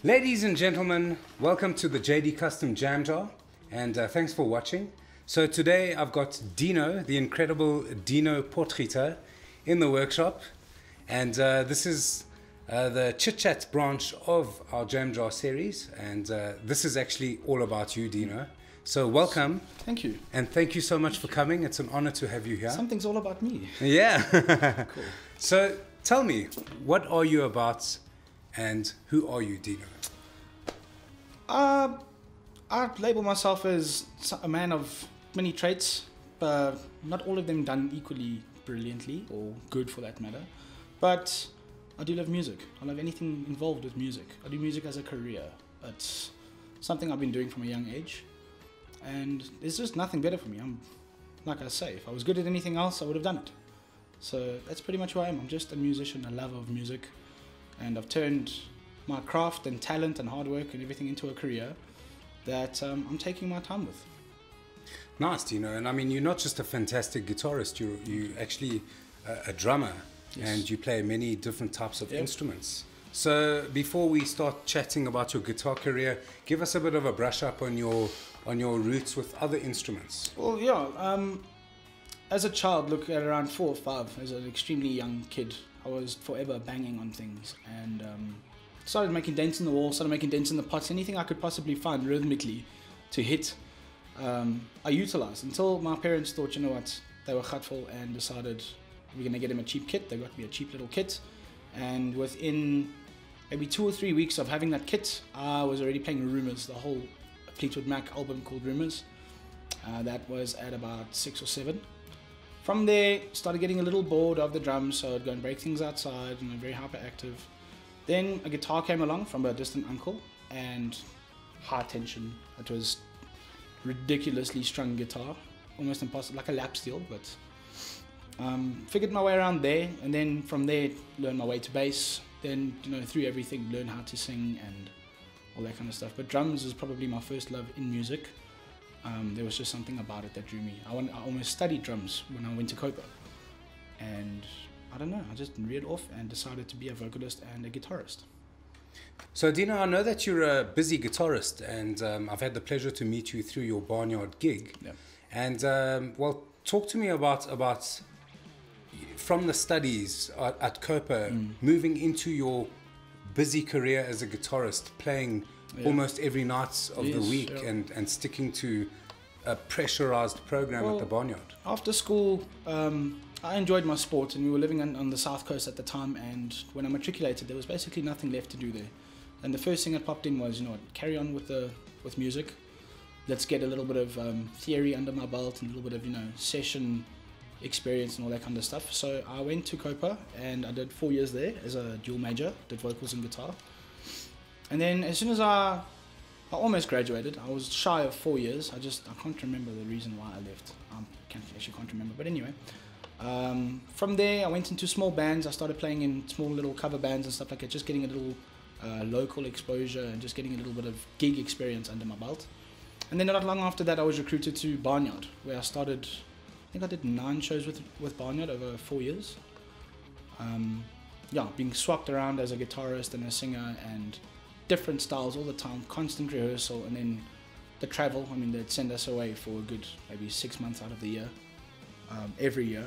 Ladies and gentlemen, welcome to the JD Kustom Jam Jar, and thanks for watching. So today I've got Deno, the incredible Deno Potgieter, in the workshop, and this is the ChitChat branch of our Jam Jar series, and this is actually all about you, Deno. So welcome. Thank you. And thank you so much for coming. It's an honor to have you here. Something's all about me. Yeah. Cool. So tell me, what are you about and who are you, Deno? I label myself as a man of many traits, but not all of them done equally brilliantly or good for that matter. But I do love music. I love anything involved with music. I do music as a career. It's something I've been doing from a young age. And there's just nothing better for me. Like I say, if I was good at anything else, I would have done it. So that's pretty much who I am. I'm just a musician, a lover of music. And I've turned my craft and talent and hard work and everything into a career that I'm taking my time with. Nice, Deno. And I mean, you're not just a fantastic guitarist, you're actually a drummer. Yes. And you play many different types of instruments. So before we start chatting about your guitar career, give us a bit of a brush up on your roots with other instruments. Well, yeah. As a child, look at around 4 or 5, as an extremely young kid, I was forever banging on things and started making dents in the wall, started making dents in the pots, anything I could possibly find rhythmically to hit. I utilized until my parents thought, you know what, they were gutful and decided we're going to get him a cheap kit. They got me a cheap little kit, and within maybe 2 or 3 weeks of having that kit, I was already playing Rumours, the whole Fleetwood Mac album called Rumours. That was at about 6 or 7. From there, started getting a little bored of the drums, so I'd go and break things outside, and very hyperactive. Then a guitar came along from a distant uncle, and high tension. It was ridiculously strung guitar, almost impossible, like a lap steel, but figured my way around there, and then from there, learned my way to bass. Then, through everything, learned how to sing and all that kind of stuff. But drums is probably my first love in music. There was just something about it that drew me. I almost studied drums when I went to Copa. And I don't know, I just reared off and decided to be a vocalist and a guitarist. So Deno, I know that you're a busy guitarist, and I've had the pleasure to meet you through your Barnyard gig. Yeah. And well, talk to me about from the studies at Copa, moving into your busy career as a guitarist, playing almost every night of the week, and sticking to a pressurized program at the Barnyard. After school, I enjoyed my sport, and we were living on the south coast at the time, and when I matriculated, there was basically nothing left to do there. And the first thing that popped in was, carry on with music. Let's get a little bit of theory under my belt and a little bit of, session experience and all that kind of stuff. So I went to Copa and I did 4 years there as a dual major, did vocals and guitar. And then as soon as I almost graduated, I was shy of 4 years. I can't remember the reason why I left. I actually can't remember, but anyway. From there, I went into small bands. I started playing in small little cover bands and stuff like that, just getting a little local exposure and just getting a little bit of gig experience under my belt. And then not long after that, I was recruited to Barnyard, where I started, I think I did 9 shows with Barnyard over 4 years. Being swapped around as a guitarist and a singer and different styles all the time, constant rehearsal, and then the travel. I mean, they'd send us away for a good maybe 6 months out of the year, every year.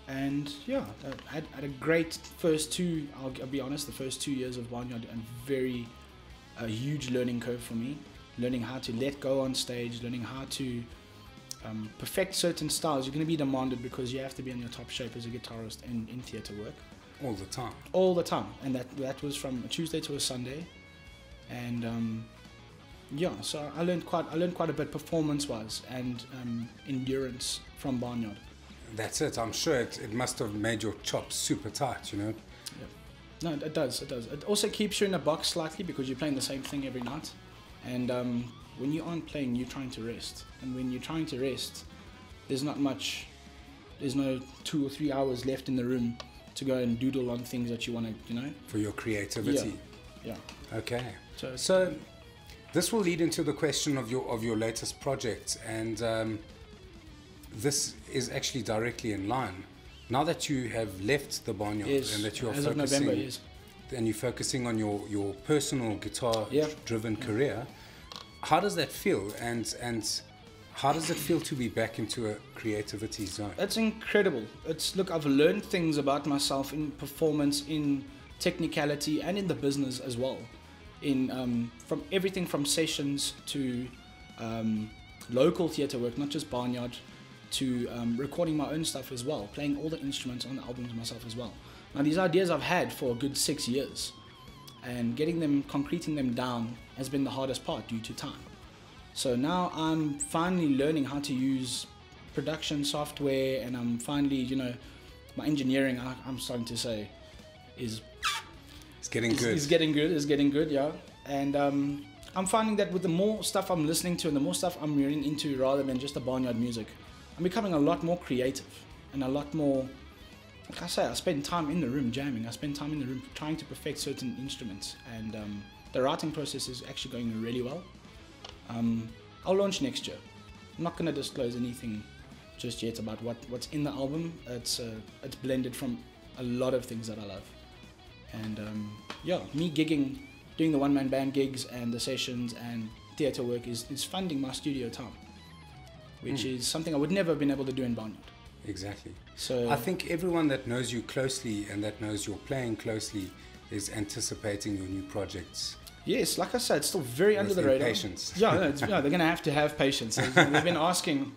And I had a great first 2, I'll be honest, the first 2 years of Barnyard, and a huge learning curve for me. Learning how to let go on stage, learning how to perfect certain styles. You're going to be demanded because you have to be in your top shape as a guitarist in theatre work. All the time. All the time, and that was from a Tuesday to a Sunday, and so I learned quite a bit performance-wise and endurance from Barnyard. That's it. I'm sure it must have made your chops super tight, Yeah. No, it does. It also keeps you in a box slightly because you're playing the same thing every night, and when you aren't playing, you're trying to rest, and when you're trying to rest, there's not much. There's no 2 or 3 hours left in the room to go and doodle on things that you want to, For your creativity. Yeah. Okay. So this will lead into the question of your latest project, and this is actually directly in line. Now that you have left the Barnyard, yes, and that you are as focusing, of November, yes. and you're focusing on your personal guitar-driven career. How does that feel? And how does it feel to be back into a creativity zone? It's incredible. Look, I've learned things about myself in performance, in technicality, and in the business as well. From everything from sessions to local theatre work, not just barnyard, to recording my own stuff as well, playing all the instruments on the albums myself as well. Now, these ideas I've had for a good 6 years, and concreting them down has been the hardest part due to time. So now I'm finally learning how to use production software, and I'm finally, my engineering, I'm starting to say, is getting good. It's getting good, yeah. And I'm finding that with the more stuff I'm listening to and the more stuff I'm running into rather than just the barnyard music, I'm becoming a lot more creative and a lot more, like I say, I spend time in the room jamming. I spend time in the room trying to perfect certain instruments, and the writing process is actually going really well. I'll launch next year. I'm not going to disclose anything just yet about what's in the album. It's blended from a lot of things that I love. And me gigging, doing the one-man band gigs and the sessions and theatre work is funding my studio time, which is something I would never have been able to do in barnyard. Exactly. So I think everyone that knows you closely and that knows your playing closely is anticipating your new projects. Yes, like I said, it's still very under the radar. Patience. Yeah, they're going to have patience. They've been asking,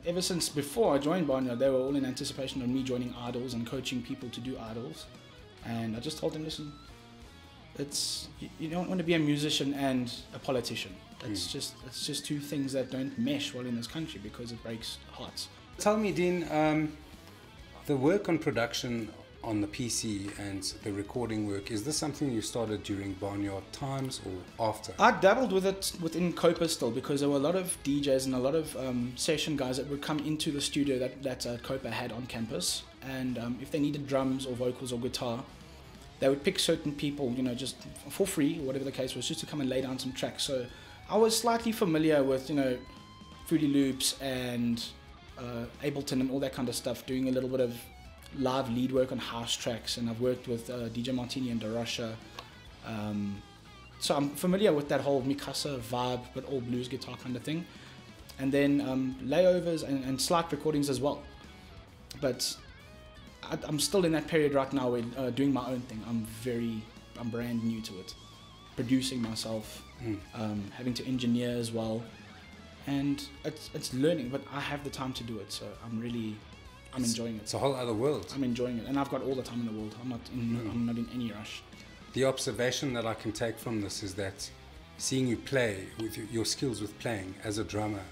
ever since before I joined Barnyard, they were all in anticipation of me joining Idols and coaching people to do Idols. And I just told them, listen, you don't want to be a musician and a politician. It's just two things that don't mesh well in this country because it breaks hearts. Tell me, Dean, the work on production on the PC and the recording work, is this something you started during Barnyard times or after? I dabbled with it within Copa still, because there were a lot of DJs and a lot of session guys that would come into the studio that Copa had on campus, and if they needed drums or vocals or guitar, they would pick certain people, just for free, whatever the case was, just to come and lay down some tracks. So I was slightly familiar with, Fruity Loops and Ableton and all that kind of stuff, doing a little bit of live lead work on house tracks, and I've worked with DJ Martini and Darasha, so I'm familiar with that whole Mikasa vibe, but all blues guitar kind of thing, and then layovers and slight recordings as well. But I'm still in that period right now where doing my own thing. I'm brand new to it, producing myself, having to engineer as well, and it's learning, but I have the time to do it, so I'm enjoying it. It's a whole other world. I'm enjoying it, and I've got all the time in the world. I'm not in any rush. The observation that I can take from this is that seeing you play with your skills with playing as a drummer,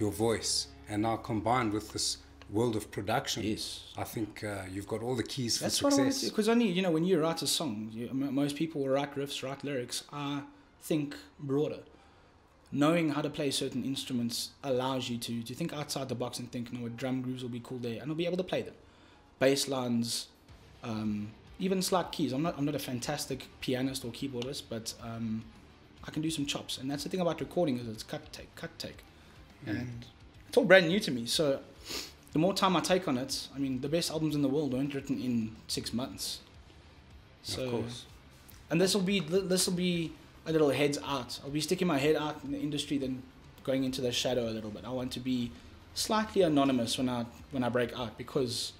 your voice, and now combined with this world of production, yes, I think you've got all the keys for That's success. What I want to, because only when you write a song, most people will write riffs, write lyrics. I think broader. Knowing how to play certain instruments allows you to think outside the box and think, drum grooves will be cool there, and I'll be able to play them. Bass lines, even slight keys. I'm not a fantastic pianist or keyboardist, but I can do some chops, and that's the thing about recording, is it's cut take, and it's all brand new to me. So the more time I take on it, the best albums in the world weren't written in 6 months. So, of course. And this will be a little heads out. I'll be sticking my head out in the industry, then going into the shadow a little bit. I want to be slightly anonymous when I break out, because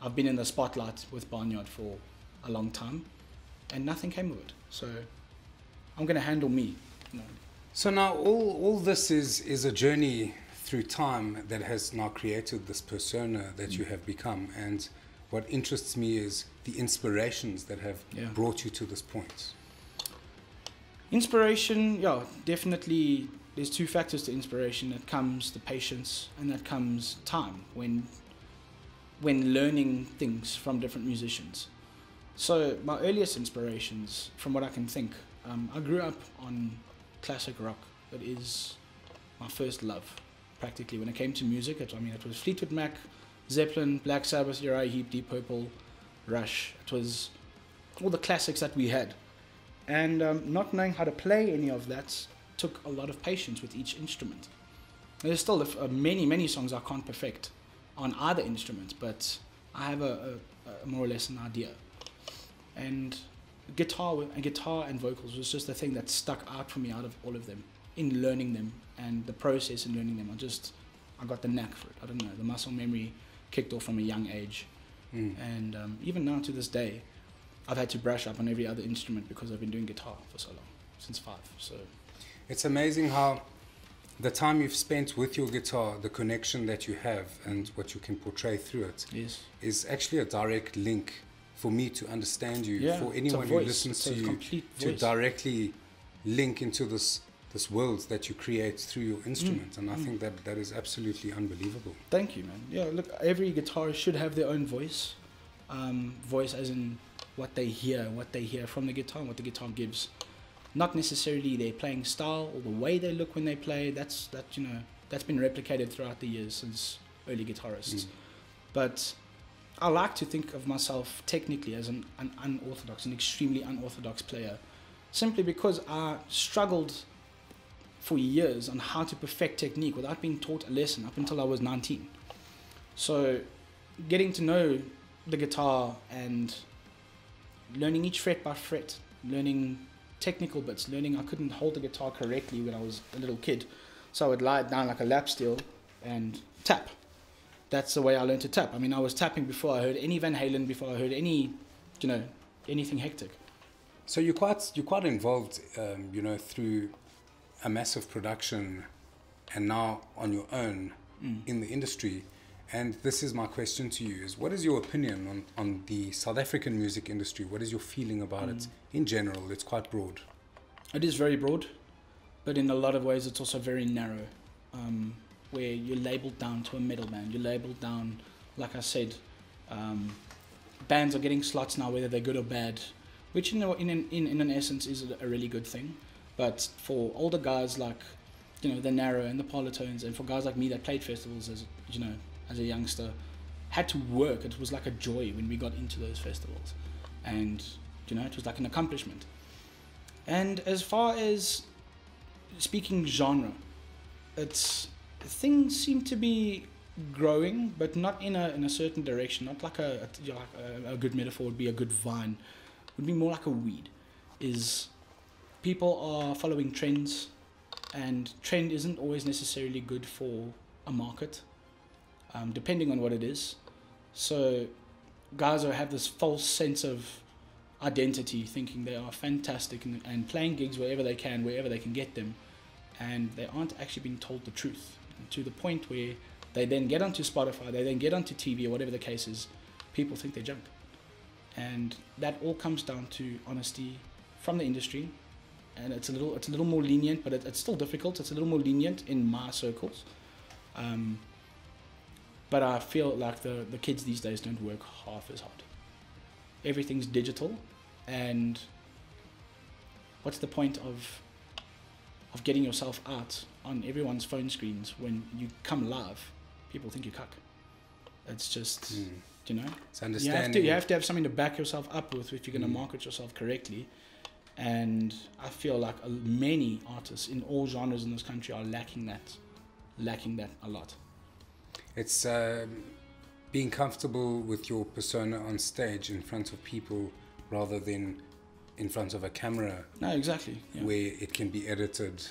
I've been in the spotlight with Barnyard for a long time, and nothing came of it. So I'm going to handle me. So now all this is a journey through time that has now created this persona that you have become, and what interests me is the inspirations that have brought you to this point. Inspiration, definitely. There's two factors to inspiration. That comes the patience, and that comes time when learning things from different musicians. So my earliest inspirations, from what I can think, I grew up on classic rock. That is my first love, practically. When it came to music, it was Fleetwood Mac, Zeppelin, Black Sabbath, Uriah Heep, Deep Purple, Rush. It was all the classics that we had. And not knowing how to play any of that took a lot of patience with each instrument. There's still many songs I can't perfect on either instrument, but I have a more or less an idea. And guitar and vocals was just the thing that stuck out for me out of all of them in learning them, and the process in learning them. I got the knack for it. I don't know, the muscle memory kicked off from a young age. And even now to this day, I've had to brush up on every other instrument because I've been doing guitar for so long, since 5. So it's amazing how the time you've spent with your guitar, the connection that you have and what you can portray through it is actually a direct link for me to understand you, for anyone who listens to you, to directly link into this world that you create through your instrument. And I think that is absolutely unbelievable. Thank you, man. Yeah, look, every guitarist should have their own voice. Voice as in what they hear from the guitar and what the guitar gives. Not necessarily their playing style or the way they look when they play. That's been replicated throughout the years since early guitarists. But I like to think of myself technically as an extremely unorthodox player, simply because I struggled for years on how to perfect technique without being taught a lesson up until I was 19. So getting to know the guitar and learning each fret by fret, learning technical bits, learning I couldn't hold the guitar correctly when I was a little kid, so I would lie it down like a lap steel and tap. That's the way I learned to tap. I mean, I was tapping before I heard any Van Halen, before I heard any, anything hectic. So you're quite involved, through a massive production and now on your own in the industry. And this is my question to you, is what is your opinion on the South African music industry? What is your feeling about it in general? It's quite broad. It is very broad, but in a lot of ways it's also very narrow, where you're labelled down to a metal band. You're labelled down, like I said, bands are getting slots now, whether they're good or bad, which in an essence is a really good thing. But for older guys like, the Narrow and the Polytones, and for guys like me that played festivals as a youngster, had to work. It was like a joy when we got into those festivals, and it was like an accomplishment. And as far as speaking genre, things seem to be growing, but not in a certain direction. Not like a good metaphor would be a good vine. It would be more like a weed. People are following trends, and trend isn't always necessarily good for a market, depending on what it is. So guys have this false sense of identity, thinking they are fantastic and playing gigs wherever they can get them, and they aren't actually being told the truth, to the point where they then get onto Spotify, they then get onto TV or whatever the case is, people think they're junk. And that all comes down to honesty from the industry. And it's a little more lenient, but it's still difficult. It's a little more lenient in my circles. But I feel like the kids these days don't work half as hard. Everything's digital, and what's the point of getting yourself out on everyone's phone screens when you come live? People think you cuck. It's just, It's understanding. You have to have something to back yourself up with if you're going to market yourself correctly. And I feel like many artists in all genres in this country are lacking that a lot. It's being comfortable with your persona on stage in front of people rather than in front of a camera. No, exactly. Yeah. Where it can be edited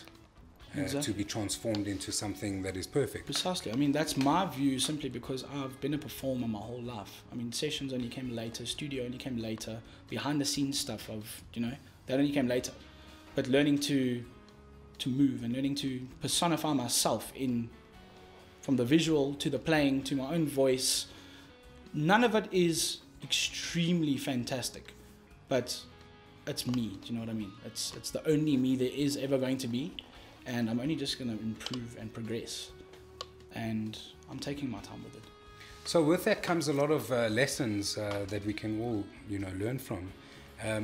to be transformed into something that is perfect. Precisely. I mean, that's my view, simply because I've been a performer my whole life. I mean, sessions only came later, studio only came later, behind the scenes stuff that only came later. But learning to move and learning to personify myself from the visual to the playing to my own voice, none of it is extremely fantastic, but it's me. Do you know what I mean? It's the only me there is ever going to be, and I'm only just going to improve and progress, and I'm taking my time with it. So with that comes a lot of lessons that we can all learn from.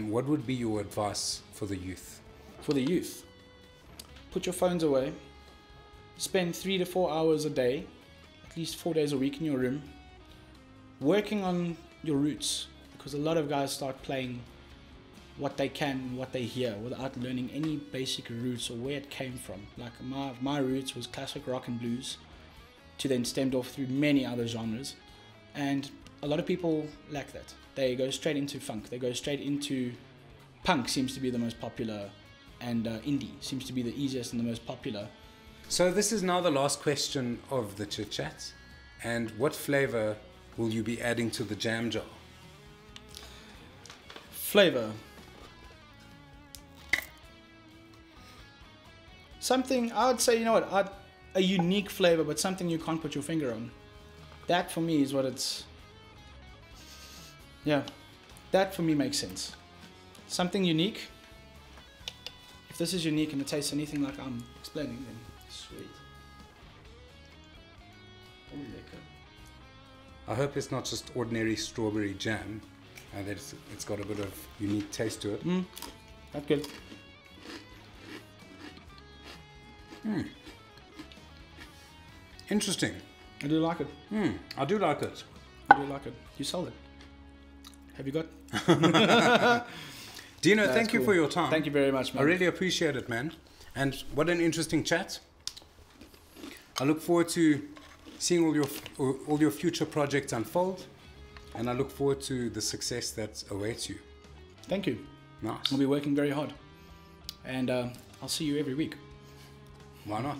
What would be your advice for the youth? For the youth, put your phones away. Spend 3 to 4 hours a day, at least 4 days a week in your room, working on your roots, because a lot of guys start playing what they can, what they hear, without learning any basic roots or where it came from. Like my roots was classic rock and blues, to then stemmed off through many other genres, and a lot of people lack that. They go straight into funk, they go straight into punk seems to be the most popular, and indie seems to be the easiest and the most popular. So this is now the last question of the chit chat. And what flavor will you be adding to the jam jar? Flavor. Something, I would say, you know what, a unique flavor, but something you can't put your finger on. That for me is what it's, yeah, that for me makes sense. Something unique. If this is unique and it tastes anything like I'm explaining, then sweet. I hope it's not just ordinary strawberry jam, and that it's got a bit of unique taste to it. That's good. Interesting. I do like it. I do like it. I do like it. You sold it. Have you got? Deno, thank you for your time. Thank you very much, man. I really appreciate it, man. And what an interesting chat. I look forward to seeing all your future projects unfold, and I look forward to the success that awaits you. Thank you. Nice. I'll be working very hard, and I'll see you every week. Why not?